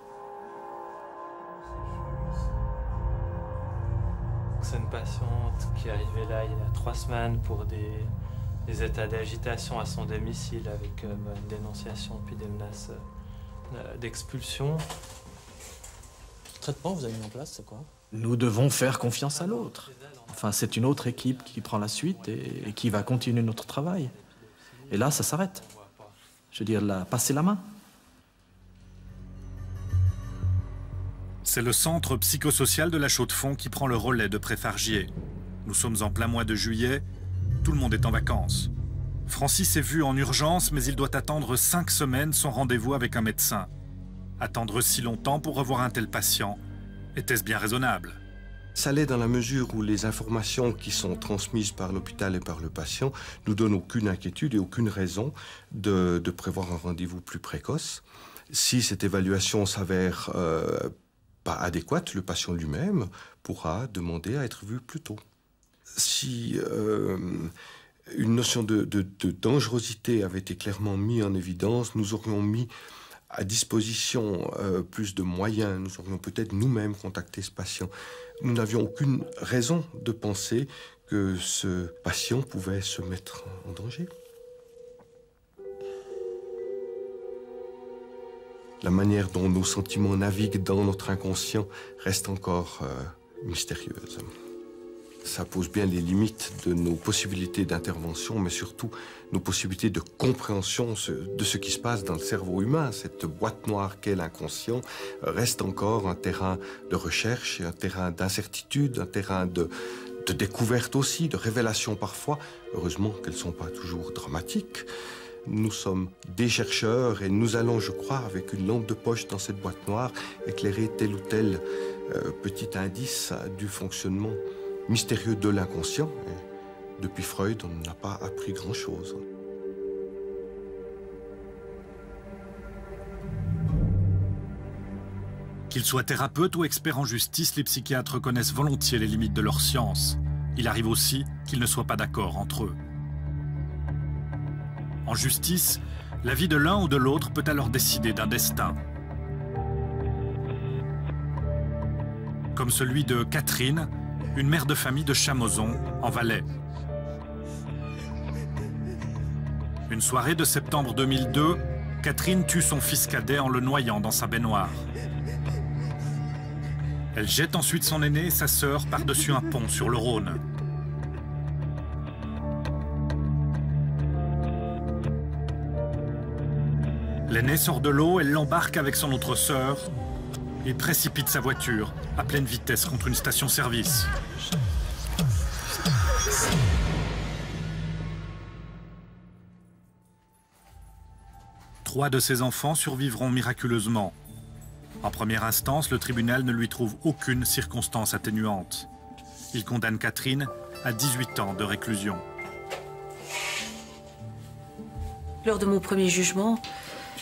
C'est une patiente qui est arrivée là il y a 3 semaines pour des états d'agitation à son domicile avec une dénonciation puis des menaces d'expulsion. Le traitement que vous avez mis en place, c'est quoi? Nous devons faire confiance à l'autre. Enfin, c'est une autre équipe qui prend la suite et qui va continuer notre travail. Et là, ça s'arrête. Je veux dire, passer la main. C'est le centre psychosocial de la Chaux-de-Fonds qui prend le relais de Préfargier. Nous sommes en plein mois de juillet, tout le monde est en vacances. Francis est vu en urgence, mais il doit attendre 5 semaines son rendez-vous avec un médecin. Attendre si longtemps pour revoir un tel patient, était-ce bien raisonnable? Ça l'est dans la mesure où les informations qui sont transmises par l'hôpital et par le patient nous donnent aucune inquiétude et aucune raison de prévoir un rendez-vous plus précoce. Si cette évaluation s'avère pas adéquate, le patient lui-même pourra demander à être vu plus tôt. Si une notion de dangerosité avait été clairement mise en évidence, nous aurions mis à disposition plus de moyens, nous aurions peut-être nous-mêmes contacté ce patient. Nous n'avions aucune raison de penser que ce patient pouvait se mettre en danger. La manière dont nos sentiments naviguent dans notre inconscient reste encore mystérieuse. Ça pose bien les limites de nos possibilités d'intervention, mais surtout nos possibilités de compréhension de ce qui se passe dans le cerveau humain. Cette boîte noire qu'est l'inconscient reste encore un terrain de recherche, un terrain d'incertitude, un terrain de de découvertes aussi, de révélations parfois. Heureusement qu'elles ne sont pas toujours dramatiques. Nous sommes des chercheurs et nous allons, je crois, avec une lampe de poche dans cette boîte noire, éclairer tel ou tel petit indice du fonctionnement mystérieux de l'inconscient. Depuis Freud, on n'a pas appris grand-chose. Qu'ils soient thérapeutes ou experts en justice, les psychiatres reconnaissent volontiers les limites de leur science. Il arrive aussi qu'ils ne soient pas d'accord entre eux. En justice, la vie de l'un ou de l'autre peut alors décider d'un destin. Comme celui de Catherine, une mère de famille de Chamozon, en Valais. Une soirée de septembre 2002, Catherine tue son fils cadet en le noyant dans sa baignoire. Elle jette ensuite son aîné et sa sœur par-dessus un pont sur le Rhône. L'aîné sort de l'eau, elle l'embarque avec son autre sœur et précipite sa voiture à pleine vitesse contre une station-service. Trois de ses enfants survivront miraculeusement. En première instance, le tribunal ne lui trouve aucune circonstance atténuante. Il condamne Catherine à 18 ans de réclusion. Lors de mon premier jugement,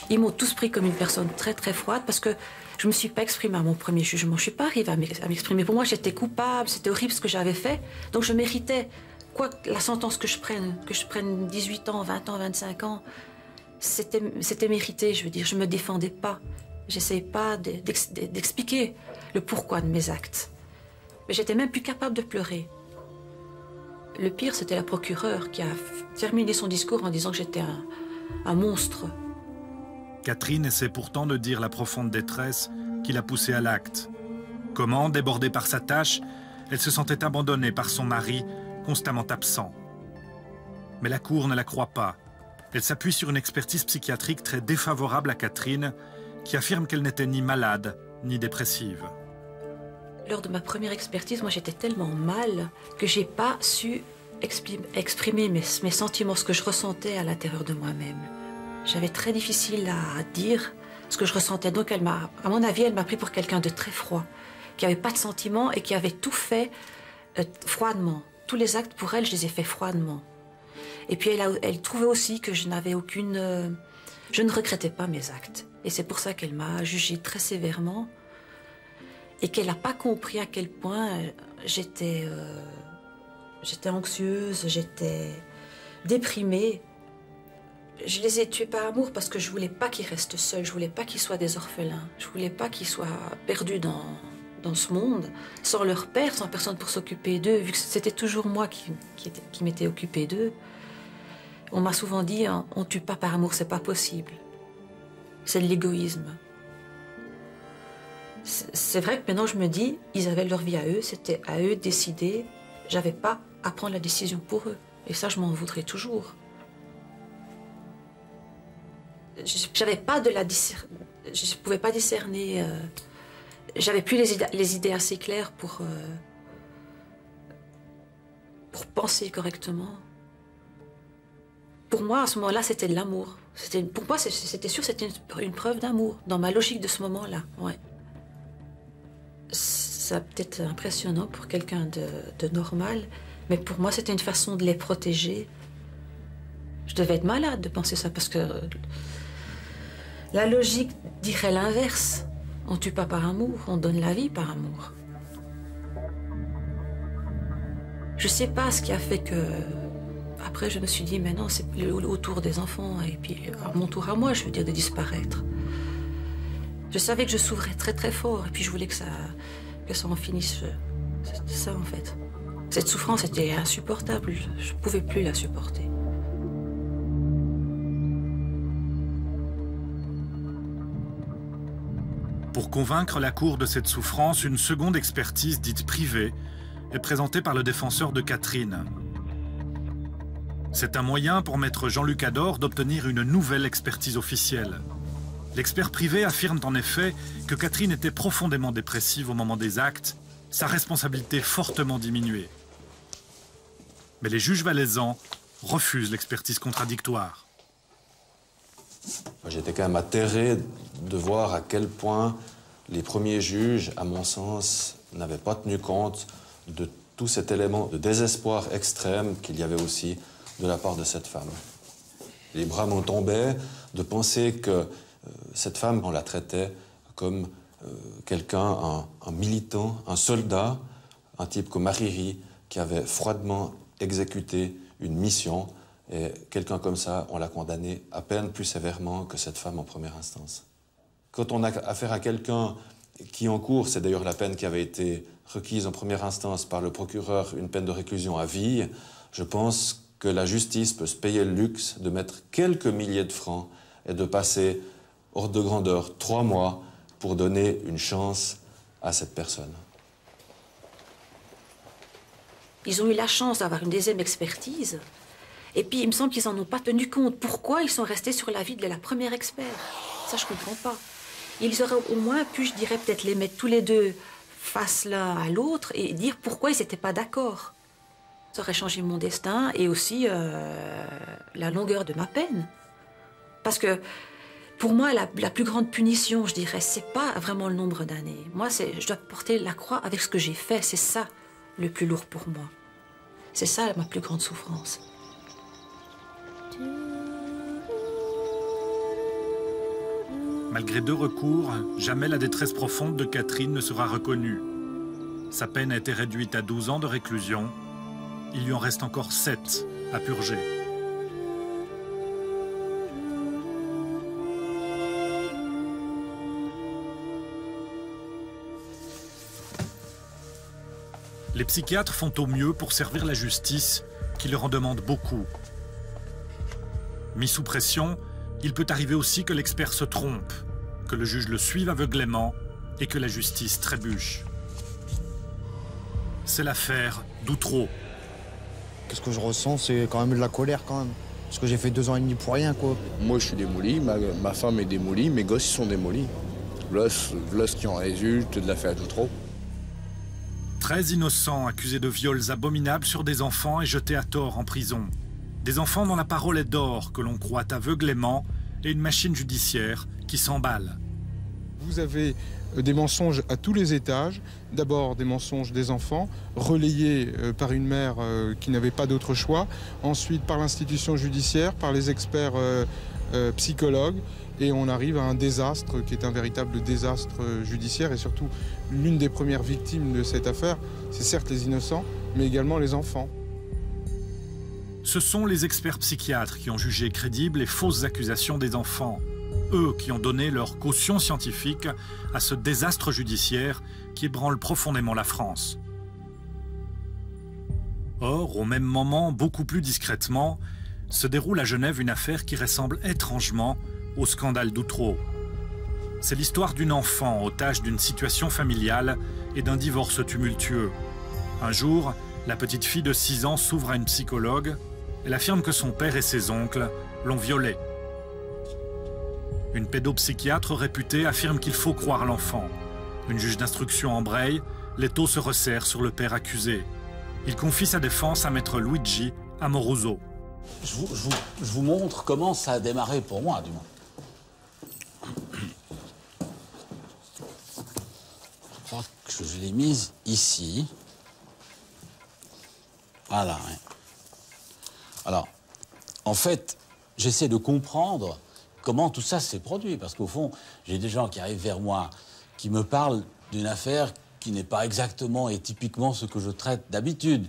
ils m'ont tous pris comme une personne très très froide parce que je ne me suis pas exprimée à mon premier jugement. Je ne suis pas arrivée à m'exprimer. Pour moi, j'étais coupable, c'était horrible ce que j'avais fait. Donc je méritais, quoi la sentence que je prenne 18 ans, 20 ans, 25 ans, c'était mérité, je veux dire. Je ne me défendais pas. J'essayais pas d'expliquer le pourquoi de mes actes. Mais j'étais même plus capable de pleurer. Le pire, c'était la procureure qui a terminé son discours en disant que j'étais un monstre. Catherine essaie pourtant de dire la profonde détresse qui l'a poussée à l'acte. Comment, débordée par sa tâche, elle se sentait abandonnée par son mari, constamment absent. Mais la Cour ne la croit pas. Elle s'appuie sur une expertise psychiatrique très défavorable à Catherine, qui affirme qu'elle n'était ni malade, ni dépressive. Lors de ma première expertise, moi j'étais tellement mal que j'ai pas su exprimer mes sentiments, ce que je ressentais à l'intérieur de moi-même. J'avais très difficile à dire ce que je ressentais. Donc à mon avis, elle m'a pris pour quelqu'un de très froid, qui n'avait pas de sentiments et qui avait tout fait froidement. Tous les actes pour elle, je les ai faits froidement. Et puis elle trouvait aussi que je n'avais aucune... je ne regrettais pas mes actes. Et c'est pour ça qu'elle m'a jugée très sévèrement et qu'elle n'a pas compris à quel point j'étais anxieuse, j'étais déprimée. Je les ai tués par amour parce que je ne voulais pas qu'ils restent seuls, je ne voulais pas qu'ils soient des orphelins, je ne voulais pas qu'ils soient perdus dans ce monde, sans leur père, sans personne pour s'occuper d'eux, vu que c'était toujours moi qui m'étais occupée d'eux. On m'a souvent dit, on ne tue pas par amour, c'est pas possible. C'est de l'égoïsme. C'est vrai que maintenant je me dis, ils avaient leur vie à eux, c'était à eux de décider. J'avais pas à prendre la décision pour eux. Et ça, je m'en voudrais toujours. J'avais pas de la je pouvais pas discerner. J'avais plus les idées assez claires pour penser correctement. Pour moi, à ce moment-là, c'était de l'amour. Pour moi, c'était sûr, c'était une preuve d'amour, dans ma logique de ce moment-là. Ouais. C'est peut-être impressionnant pour quelqu'un de normal, mais pour moi, c'était une façon de les protéger. Je devais être malade de penser ça, parce que la logique dirait l'inverse. On ne tue pas par amour, on donne la vie par amour. Je ne sais pas ce qui a fait que... Après, je me suis dit, mais non, c'est autour des enfants, et puis à mon tour à moi, je veux dire, de disparaître. Je savais que je souffrais très très fort, et puis je voulais que ça en finisse. C'était ça, en fait. Cette souffrance était insupportable, je ne pouvais plus la supporter. Pour convaincre la Cour de cette souffrance, une seconde expertise dite privée est présentée par le défenseur de Catherine. C'est un moyen pour maître Jean-Luc Ador d'obtenir une nouvelle expertise officielle. L'expert privé affirme en effet que Catherine était profondément dépressive au moment des actes, sa responsabilité fortement diminuée. Mais les juges valaisans refusent l'expertise contradictoire. J'étais quand même atterré de voir à quel point les premiers juges, à mon sens, n'avaient pas tenu compte de tout cet élément de désespoir extrême qu'il y avait aussi de la part de cette femme. Les bras m'en tombaient de penser que cette femme, on la traitait comme quelqu'un, un militant, un soldat, un type comme Hariri, qui avait froidement exécuté une mission, et quelqu'un comme ça, on l'a condamné à peine plus sévèrement que cette femme en première instance. Quand on a affaire à quelqu'un qui encourt, c'est d'ailleurs la peine qui avait été requise en première instance par le procureur, une peine de réclusion à vie, je pense que la justice peut se payer le luxe de mettre quelques milliers de francs et de passer, hors de grandeur, 3 mois pour donner une chance à cette personne. Ils ont eu la chance d'avoir une deuxième expertise. Et puis, il me semble qu'ils n'en ont pas tenu compte. Pourquoi ils sont restés sur l'avis de la première expert? Ça, je ne comprends pas. Ils auraient au moins pu, je dirais, peut-être les mettre tous les deux face l'un à l'autre et dire pourquoi ils n'étaient pas d'accord. Ça aurait changé mon destin et aussi la longueur de ma peine. Parce que, pour moi, la plus grande punition, je dirais, c'est pas vraiment le nombre d'années. Moi, je dois porter la croix avec ce que j'ai fait. C'est ça le plus lourd pour moi. C'est ça ma plus grande souffrance. Malgré 2 recours, jamais la détresse profonde de Catherine ne sera reconnue. Sa peine a été réduite à 12 ans de réclusion. Il lui en reste encore 7 à purger. Les psychiatres font au mieux pour servir la justice, qui leur en demande beaucoup. Mis sous pression, il peut arriver aussi que l'expert se trompe, que le juge le suive aveuglément et que la justice trébuche. C'est l'affaire d'Outreau. Qu'est-ce que je ressens, c'est quand même de la colère quand même. Parce que j'ai fait 2 ans et demi pour rien, quoi. Moi, je suis démoli, ma femme est démolie, mes gosses, ils sont démolis. Voilà ce qui en résulte de l'affaire d'Outreau. 13 innocents accusés de viols abominables sur des enfants et jetés à tort en prison. Des enfants dont la parole est d'or, que l'on croit aveuglément, et une machine judiciaire qui s'emballe. Vous avez des mensonges à tous les étages. D'abord des mensonges des enfants, relayés par une mère qui n'avait pas d'autre choix. Ensuite par l'institution judiciaire, par les experts psychologues. Et on arrive à un désastre qui est un véritable désastre judiciaire. Et surtout, l'une des premières victimes de cette affaire, c'est certes les innocents, mais également les enfants. Ce sont les experts psychiatres qui ont jugé crédibles les fausses accusations des enfants. Eux qui ont donné leur caution scientifique à ce désastre judiciaire qui ébranle profondément la France. Or, au même moment, beaucoup plus discrètement, se déroule à Genève une affaire qui ressemble étrangement au scandale d'Outreau. C'est l'histoire d'une enfant otage d'une situation familiale et d'un divorce tumultueux. Un jour, la petite fille de 6 ans s'ouvre à une psychologue. Elle affirme que son père et ses oncles l'ont violée. Une pédopsychiatre réputée affirme qu'il faut croire l'enfant. Une juge d'instruction embraye, l'étau se resserre sur le père accusé. Il confie sa défense à maître Luigi Amoruso. Je vous montre comment ça a démarré pour moi, du moins. Je crois que je l'ai mise ici. Voilà, ouais. Alors, en fait, j'essaie de comprendre comment tout ça s'est produit. Parce qu'au fond, j'ai des gens qui arrivent vers moi, qui me parlent d'une affaire qui n'est pas exactement et typiquement ce que je traite d'habitude.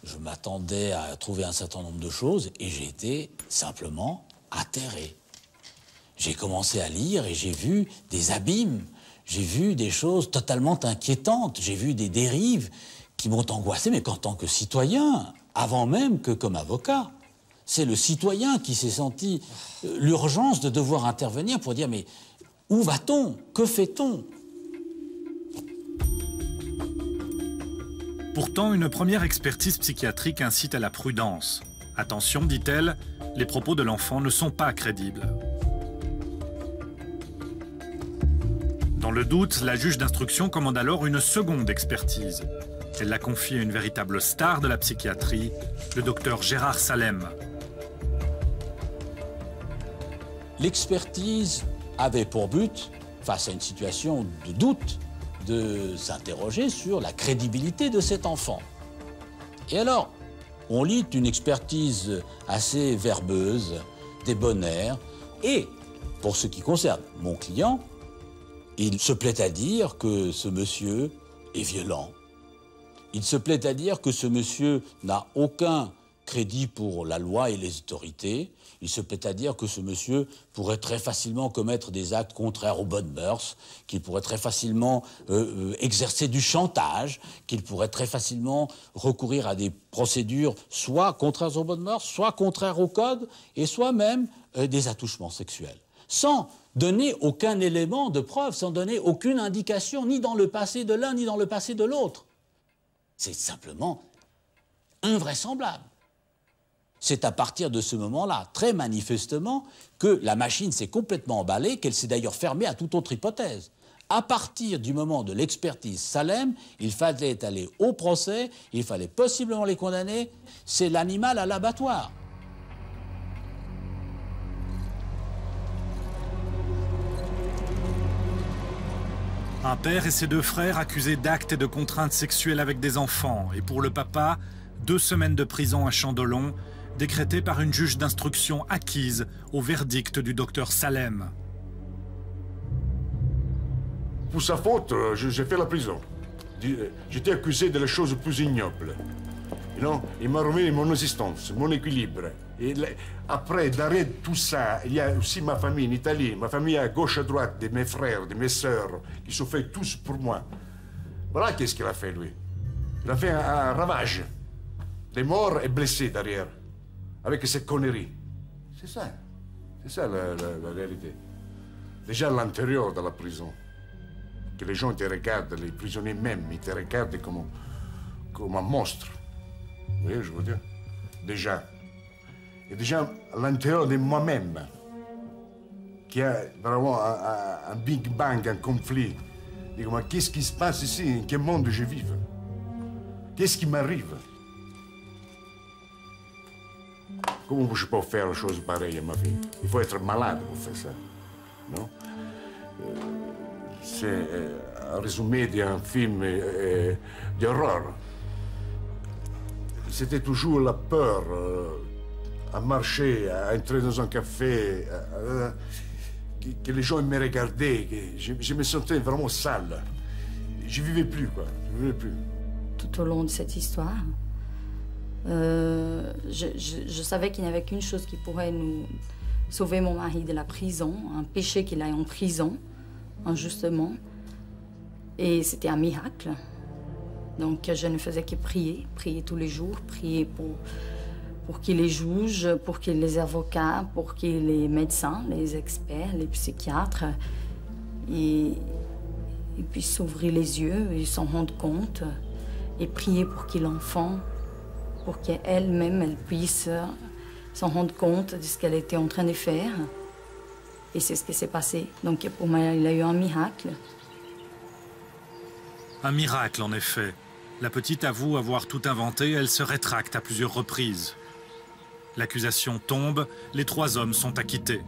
Je m'attendais à trouver un certain nombre de choses et j'ai été simplement atterré. J'ai commencé à lire et j'ai vu des abîmes, j'ai vu des choses totalement inquiétantes, j'ai vu des dérives qui m'ont angoissé, mais qu'en tant que citoyen, avant même que comme avocat. C'est le citoyen qui s'est senti l'urgence de devoir intervenir pour dire « mais où va-t-on? Que fait-on » Pourtant, une première expertise psychiatrique incite à la prudence. Attention, dit-elle, les propos de l'enfant ne sont pas crédibles. Dans le doute, la juge d'instruction commande alors une seconde expertise. Elle l'a confié à une véritable star de la psychiatrie, le docteur Gérard Salem. L'expertise avait pour but, face à une situation de doute, de s'interroger sur la crédibilité de cet enfant. Et alors, on lit une expertise assez verbeuse, débonnaire, et pour ce qui concerne mon client, il se plaît à dire que ce monsieur est violent. Il se plaît à dire que ce monsieur n'a aucun crédit pour la loi et les autorités. Il se plaît à dire que ce monsieur pourrait très facilement commettre des actes contraires aux bonnes mœurs, qu'il pourrait très facilement exercer du chantage, qu'il pourrait très facilement recourir à des procédures soit contraires aux bonnes mœurs, soit contraires au code, et soit même des attouchements sexuels. Sans donner aucun élément de preuve, sans donner aucune indication, ni dans le passé de l'un, ni dans le passé de l'autre. C'est simplement invraisemblable. C'est à partir de ce moment-là, très manifestement, que la machine s'est complètement emballée, qu'elle s'est d'ailleurs fermée à toute autre hypothèse. À partir du moment de l'expertise Salem, il fallait aller au procès, il fallait possiblement les condamner. C'est l'animal à l'abattoir. Un père et ses 2 frères accusés d'actes et de contraintes sexuelles avec des enfants. Et pour le papa, 2 semaines de prison à Chandolon, décrétées par une juge d'instruction acquise au verdict du docteur Salem. Pour sa faute, j'ai fait la prison. J'étais accusé de la chose plus ignoble. Non, il m'a remis mon existence, mon équilibre. Et après, d'arrêt tout ça, il y a aussi ma famille en Italie, ma famille à gauche, à droite, de mes frères, de mes sœurs, qui sont fait tous pour moi. Voilà qu'est-ce qu'il a fait, lui. Il a fait un ravage. Des morts et blessés derrière, avec ces conneries. C'est ça la réalité. Déjà à l'intérieur de la prison, que les gens te regardent, les prisonniers même, ils te regardent comme un monstre. Vous voyez, je veux dire. Déjà. Et déjà, à l'intérieur de moi-même, qui a vraiment un big bang, un conflit. Je dis, qu'est-ce qui se passe ici? En quel monde je vis? Qu'est-ce qui m'arrive? Comment je peux faire une chose pareille à ma vie? Il faut être malade pour faire ça. Non? C'est un résumé d'un film d'horreur. C'était toujours la peur à marcher, à entrer dans un café, que les gens me regardaient, que je me sentais vraiment sale. Je vivais plus, quoi. Je vivais plus. Tout au long de cette histoire, je savais qu'il n'y avait qu'une chose qui pourrait nous sauver mon mari de la prison, un péché qu'il aille en prison, injustement. Et c'était un miracle. Donc je ne faisais que prier tous les jours, prier pour qu'il les juge, pour qu'il les avocats, pour qu'il les médecins, les experts, les psychiatres, ils puissent s'ouvrir les yeux et s'en rendre compte, et prier pour qu'il l'enfant, pour qu'elle-même, elle puisse s'en rendre compte de ce qu'elle était en train de faire. Et c'est ce qui s'est passé. Donc pour moi, il a eu un miracle. Un miracle, en effet. La petite avoue avoir tout inventé, elle se rétracte à plusieurs reprises. L'accusation tombe, les 3 hommes sont acquittés.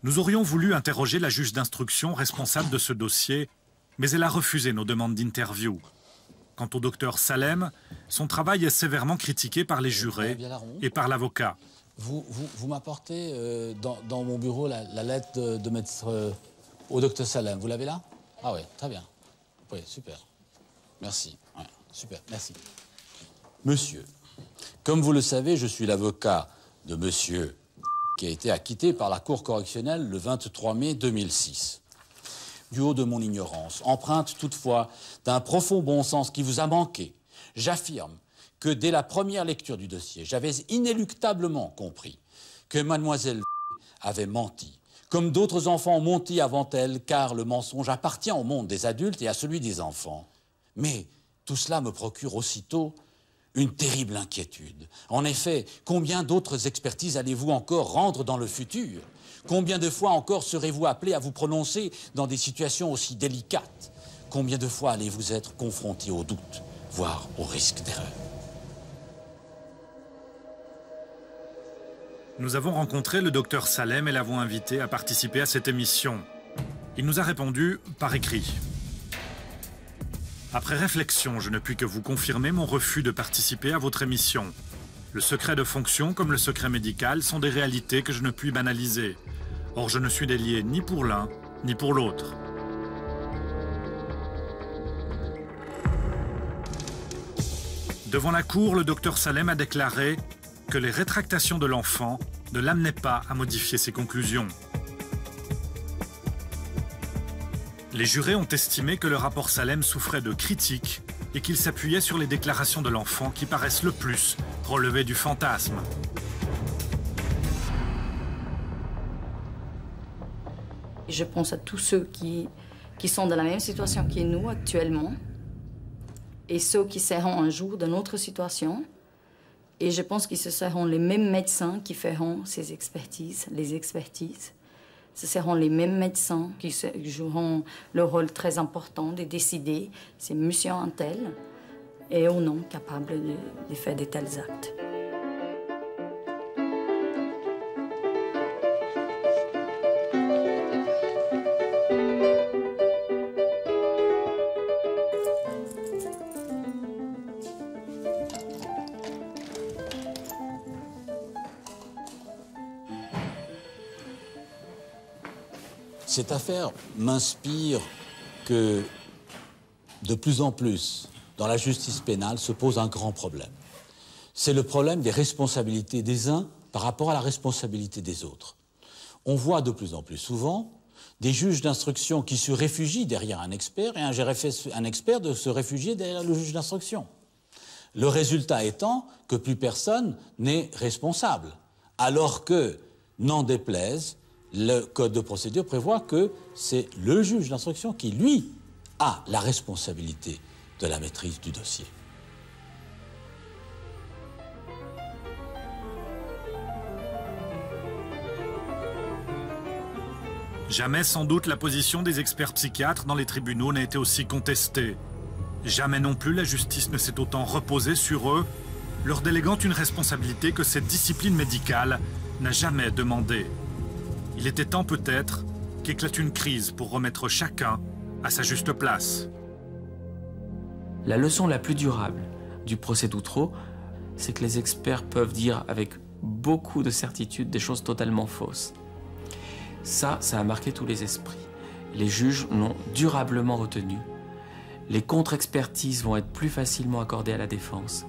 Nous aurions voulu interroger la juge d'instruction responsable de ce dossier, mais elle a refusé nos demandes d'interview. Quant au docteur Salem, son travail est sévèrement critiqué par les jurés et par l'avocat. Vous m'apportez dans mon bureau la lettre de maître au docteur Salem. Vous l'avez là? Ah oui, très bien. Oui, super. Merci. Ouais, super, merci. Monsieur, comme vous le savez, je suis l'avocat de monsieur qui a été acquitté par la Cour correctionnelle le 23 mai 2006. Du haut de mon ignorance, empreinte toutefois d'un profond bon sens qui vous a manqué, j'affirme que dès la première lecture du dossier, j'avais inéluctablement compris que mademoiselle avait menti, comme d'autres enfants ont menti avant elle, car le mensonge appartient au monde des adultes et à celui des enfants. Mais tout cela me procure aussitôt une terrible inquiétude. En effet, combien d'autres expertises allez-vous encore rendre dans le futur? Combien de fois encore serez-vous appelé à vous prononcer dans des situations aussi délicates? combien de fois allez-vous être confronté au doute, voire au risque d'erreur? Nous avons rencontré le docteur Salem et l'avons invité à participer à cette émission. Il nous a répondu par écrit. Après réflexion, je ne puis que vous confirmer mon refus de participer à votre émission. Le secret de fonction comme le secret médical sont des réalités que je ne puis banaliser. Or, je ne suis délié ni pour l'un, ni pour l'autre. Devant la cour, le docteur Salem a déclaré que les rétractations de l'enfant ne l'amenaient pas à modifier ses conclusions. Les jurés ont estimé que le rapport Salem souffrait de critiques et qu'il s'appuyait sur les déclarations de l'enfant qui paraissent le plus relever du fantasme. Je pense à tous ceux qui sont dans la même situation que nous actuellement et ceux qui seront un jour dans notre situation. Et je pense que ce seront les mêmes médecins qui feront ces expertises, les expertises. Ce seront les mêmes médecins qui joueront le rôle très important de décider si monsieur un tel est ou non capable de faire de tels actes. Cette affaire m'inspire que de plus en plus, dans la justice pénale, se pose un grand problème. C'est le problème des responsabilités des uns par rapport à la responsabilité des autres. On voit de plus en plus souvent des juges d'instruction qui se réfugient derrière un expert et un expert de se réfugier derrière le juge d'instruction. Le résultat étant que plus personne n'est responsable, alors que, n'en déplaise, le code de procédure prévoit que c'est le juge d'instruction qui, lui, a la responsabilité de la maîtrise du dossier. Jamais sans doute la position des experts psychiatres dans les tribunaux n'a été aussi contestée. Jamais non plus la justice ne s'est autant reposée sur eux, leur déléguant une responsabilité que cette discipline médicale n'a jamais demandée. Il était temps peut-être qu'éclate une crise pour remettre chacun à sa juste place. La leçon la plus durable du procès d'Outreau, c'est que les experts peuvent dire avec beaucoup de certitude des choses totalement fausses. Ça a marqué tous les esprits. Les juges l'ont durablement retenu. Les contre-expertises vont être plus facilement accordées à la défense.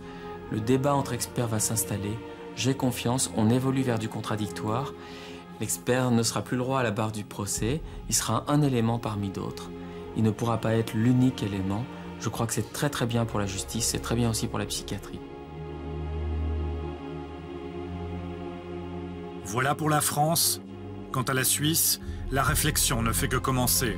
Le débat entre experts va s'installer. J'ai confiance, on évolue vers du contradictoire. L'expert ne sera plus le roi à la barre du procès, il sera un élément parmi d'autres. Il ne pourra pas être l'unique élément. Je crois que c'est très très bien pour la justice, c'est très bien aussi pour la psychiatrie. Voilà pour la France. Quant à la Suisse, la réflexion ne fait que commencer.